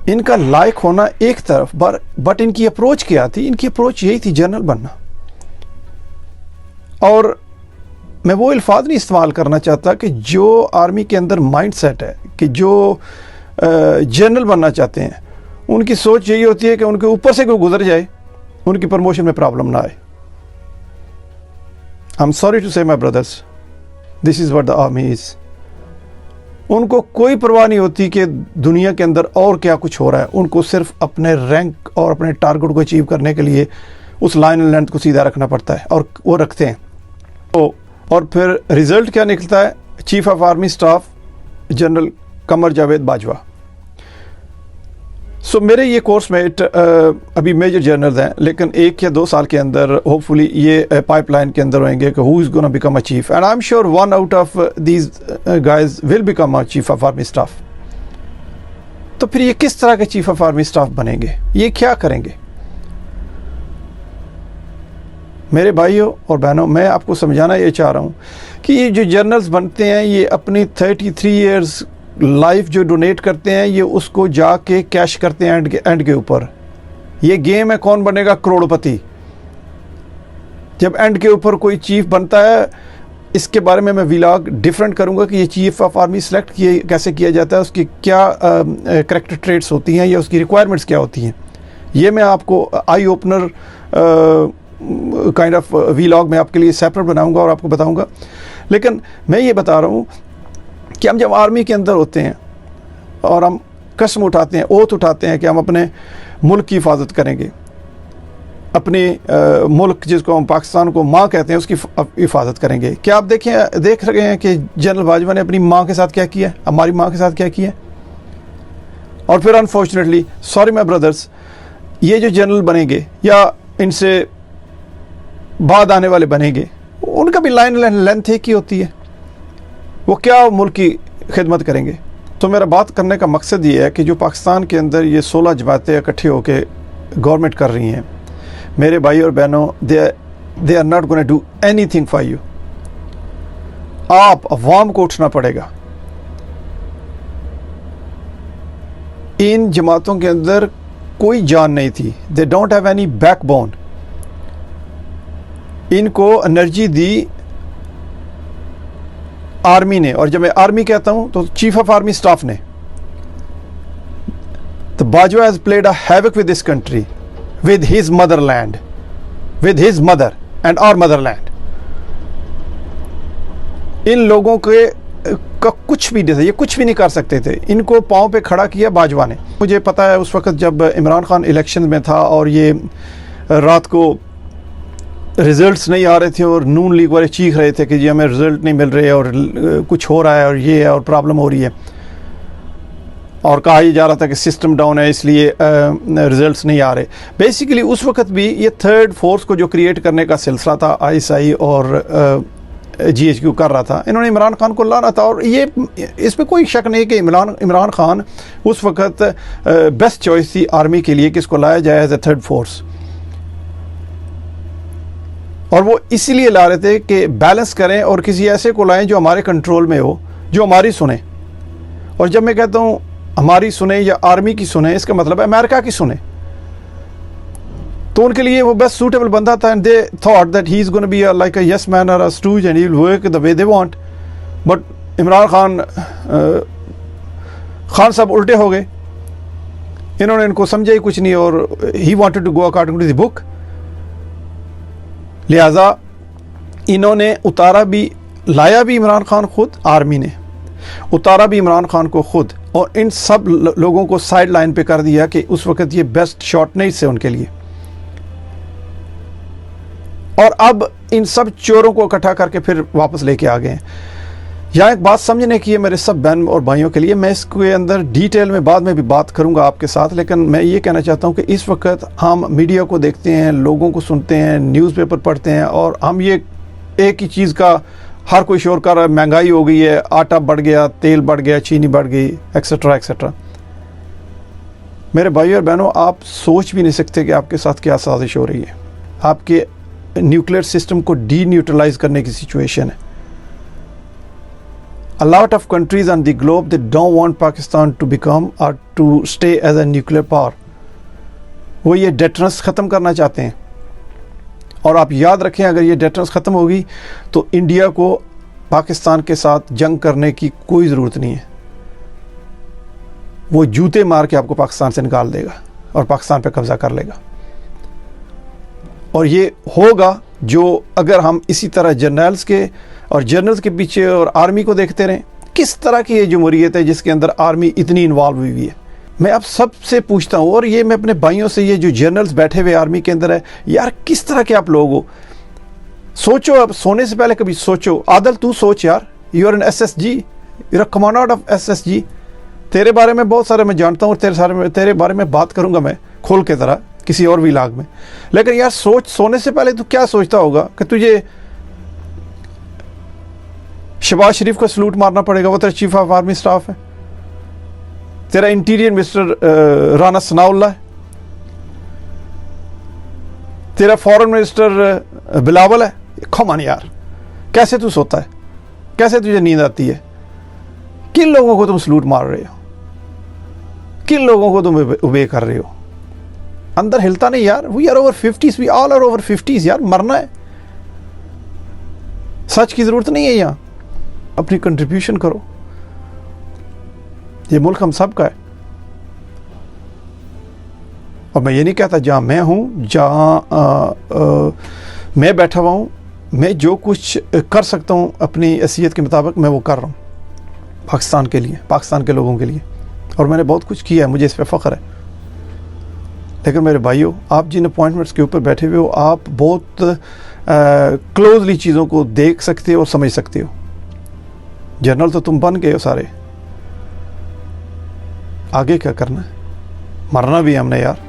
इनका लायक होना एक तरफ, बट इनकी अप्रोच क्या थी? इनकी अप्रोच यही थी, जनरल बनना। और मैं वो अल्फाज नहीं इस्तेमाल करना चाहता कि जो आर्मी के अंदर माइंडसेट है कि जो जनरल बनना चाहते हैं, उनकी सोच यही होती है कि उनके ऊपर से कोई गुजर जाए, उनकी प्रमोशन में प्रॉब्लम ना आए। आई एम सॉरी टू से my brothers, this is what the army is. उनको कोई परवाह नहीं होती कि दुनिया के अंदर और क्या कुछ हो रहा है। उनको सिर्फ अपने रैंक और अपने टारगेट को अचीव करने के लिए उस लाइन एंड लेंथ को सीधा रखना पड़ता है, और वो रखते हैं। तो और फिर रिजल्ट क्या निकलता है? Chief of army staff general Qamar Javed Bajwa. So मेरे ये कोर्स में अभी मेजर जनरल्स हैं, लेकिन 1 या 2 साल के अंदर होपफुली ये पाइपलाइन के अंदर होंगे कि who is gonna become a chief, and I am sure 1 out of these guys will become a chief of army staff. तो फिर ये किस तरह के चीफ ऑफ आर्मी स्टाफ बनेंगे? ये क्या करेंगे? मेरे भाइयों और बहनों, मैं आपको समझाना ये चाह रहा हूँ कि ये जो जर्नल्स बनते हैं, ये अपनी 33 इयर्स लाइफ जो डोनेट करते हैं, ये उसको जाके कैश करते हैं एंड के ऊपर। ये गेम है कौन बनेगा करोड़पति। जब एंड के ऊपर कोई चीफ बनता है, इसके बारे में मैं व्लॉग डिफरेंट करूँगा कि ये चीफ ऑफ आर्मी सेलेक्ट कैसे किया जाता है, उसकी क्या करैक्टर ट्रेट्स होती हैं या उसकी रिक्वायरमेंट्स क्या होती हैं। ये मैं आपको eye opener kind of vlog में आपके लिए सेपरेट बनाऊंगा और आपको बताऊंगा। लेकिन मैं ये बता रहा हूँ कि हम जब आर्मी के अंदर होते हैं और हम कसम उठाते हैं, ओथ उठाते हैं कि हम अपने मुल्क की हिफाजत करेंगे, अपने मुल्क जिसको हम पाकिस्तान को माँ कहते हैं उसकी हिफाजत करेंगे। क्या आप देख रहे हैं कि जनरल बाजवा ने अपनी माँ के साथ क्या किया है, हमारी माँ के साथ क्या किया है? और फिर अनफॉर्चुनेटली, सॉरी माय ब्रदर्स, ये जो जनरल बनेंगे या इनसे बाद आने वाले बनेंगे, उनका भी लाइन लेंथ एक ही होती है। वो क्या मुल्क की खिदमत करेंगे? तो मेरा बात करने का मकसद ये है कि जो पाकिस्तान के अंदर ये 16 जमातें इकट्ठे होकर गवर्नमेंट कर रही हैं, मेरे भाई और बहनों, they are not gonna do anything for you. आप अवाम को उठना पड़ेगा। इन जमातों के अंदर कोई जान नहीं थी, they don't have any backbone. इनको एनर्जी दी आर्मी ने, और जब मैं आर्मी कहता हूं तो चीफ ऑफ आर्मी स्टाफ ने। तो Bajwa has played a havoc with this country, with his motherland, with his mother and our motherland. इन लोगों के का कुछ भी नहीं था, ये कुछ भी नहीं कर सकते थे। इनको पांव पे खड़ा किया बाजवा ने। मुझे पता है उस वक्त जब इमरान खान इलेक्शन में था और ये रात को रिजल्ट्स नहीं आ रहे थे और नून लीग वाले चीख रहे थे कि जी हमें रिजल्ट नहीं मिल रहे और कुछ हो रहा है और ये है और प्रॉब्लम हो रही है, और कहा ही जा रहा था कि सिस्टम डाउन है इसलिए रिजल्ट्स नहीं आ रहे। बेसिकली उस वक्त भी ये थर्ड फोर्स को जो क्रिएट करने का सिलसिला था आईएसआई और जीएचक्यू कर रहा था, इन्होंने इमरान खान को लाना था। और ये इसमें कोई शक नहीं कि इमरान खान उस वक्त बेस्ट चॉइस थी आर्मी के लिए कि इसको लाया जाए एज ए थर्ड फोर्स। और वो इसीलिए ला रहे थे कि बैलेंस करें और किसी ऐसे को लाएं जो हमारे कंट्रोल में हो, जो हमारी सुने। और जब मैं कहता हूँ हमारी सुने या आर्मी की सुने, इसका मतलब है अमेरिका की सुने। तो उनके लिए वो बेस्ट सूटेबल बंदा था, and they thought that he is gonna be like a yes man और a stooge and he will work the way they want. But Imran Khan साहब उल्टे हो गए, इन्होंने इनको समझा ही कुछ नहीं और ही wanted to go according to the book. लिहाजा इन्होंने उतारा भी, लाया भी इमरान खान खुद, आर्मी ने उतारा भी इमरान खान को खुद, और इन सब लोगों को साइड लाइन पे कर दिया कि उस वक्त ये बेस्ट शॉट नहीं थे उनके लिए। और अब इन सब चोरों को इकट्ठा करके फिर वापस लेके आ गए। यहाँ एक बात समझने की है मेरे सब बहन और भाइयों के लिए, मैं इसके अंदर डिटेल में बाद में भी बात करूंगा आपके साथ, लेकिन मैं ये कहना चाहता हूँ कि इस वक्त हम मीडिया को देखते हैं, लोगों को सुनते हैं, न्यूज़पेपर पढ़ते हैं, और हम ये एक ही चीज़ का हर कोई शोर कर रहा है, महंगाई हो गई है, आटा बढ़ गया, तेल बढ़ गया, चीनी बढ़ गई, एक्सेट्रा एक्सेट्रा। मेरे भाई और बहनों, आप सोच भी नहीं सकते कि आपके साथ क्या साजिश हो रही है। आपके न्यूक्लियर सिस्टम को डी न्यूट्रलाइज करने की सिचुएशन है। A lot of countries on the globe, they don't want Pakistan to become or to stay as a nuclear power. वो ये डेटरेंस ख़त्म करना चाहते हैं। और आप याद रखें, अगर ये डेटरेंस ख़त्म होगी तो इंडिया को पाकिस्तान के साथ जंग करने की कोई ज़रूरत नहीं है। वो जूते मार के आपको पाकिस्तान से निकाल देगा और पाकिस्तान पे कब्ज़ा कर लेगा। और ये होगा जो अगर हम इसी तरह जनरल्स के पीछे और आर्मी को देखते रहें। किस तरह की ये जमहूरियत है जिसके अंदर आर्मी इतनी इन्वॉल्व हुई है। मैं आप सबसे पूछता हूँ, और ये मैं अपने भाइयों से, ये जो जनरल्स बैठे हुए आर्मी के अंदर है, यार किस तरह के आप लोग हो। सोचो, अब सोने से पहले कभी सोचो। आदल तू सोच यार, you are an SSG, you are commander of SSG। तेरे बारे में बहुत सारे मैं जानता हूँ, तेरे बारे में बात करूँगा मैं खोल के तरह किसी और व्लॉग में। लेकिन यार सोच, सोने से पहले तू क्या सोचता होगा कि तुझे शहबाज शरीफ को सलूट मारना पड़ेगा, वो तेरा चीफ ऑफ आर्मी स्टाफ है। तेरा इंटीरियर मिनिस्टर राना सनाउल्लाह है। तेरा फॉरेन मिनिस्टर बिलावल है। कमान यार, कैसे तू सोता है, कैसे तुझे नींद आती है? किन लोगों को तुम सलूट मार रहे हो, किन लोगों को तुम उबे कर रहे हो? अंदर हिलता नहीं यार। We are over 50s, we all are over 50s यार। मरना है, सच की जरूरत नहीं है। यहाँ अपनी कंट्रीब्यूशन करो। ये मुल्क हम सब का है। और मैं ये नहीं कहता जहाँ मैं हूँ, जहाँ मैं बैठा हुआ हूँ, मैं जो कुछ कर सकता हूँ अपनी हैसियत के मुताबिक मैं वो कर रहा हूँ पाकिस्तान के लिए, पाकिस्तान के लोगों के लिए। और मैंने बहुत कुछ किया है, मुझे इस पर फ़ख्र है। लेकिन मेरे भाइयों, आप जिन अपॉइंटमेंट्स के ऊपर बैठे हुए हो, आप बहुत क्लोजली चीज़ों को देख सकते हो और समझ सकते हो। जनरल तो तुम बन गए हो सारे, आगे क्या करना है? मरना भी है हमने यार।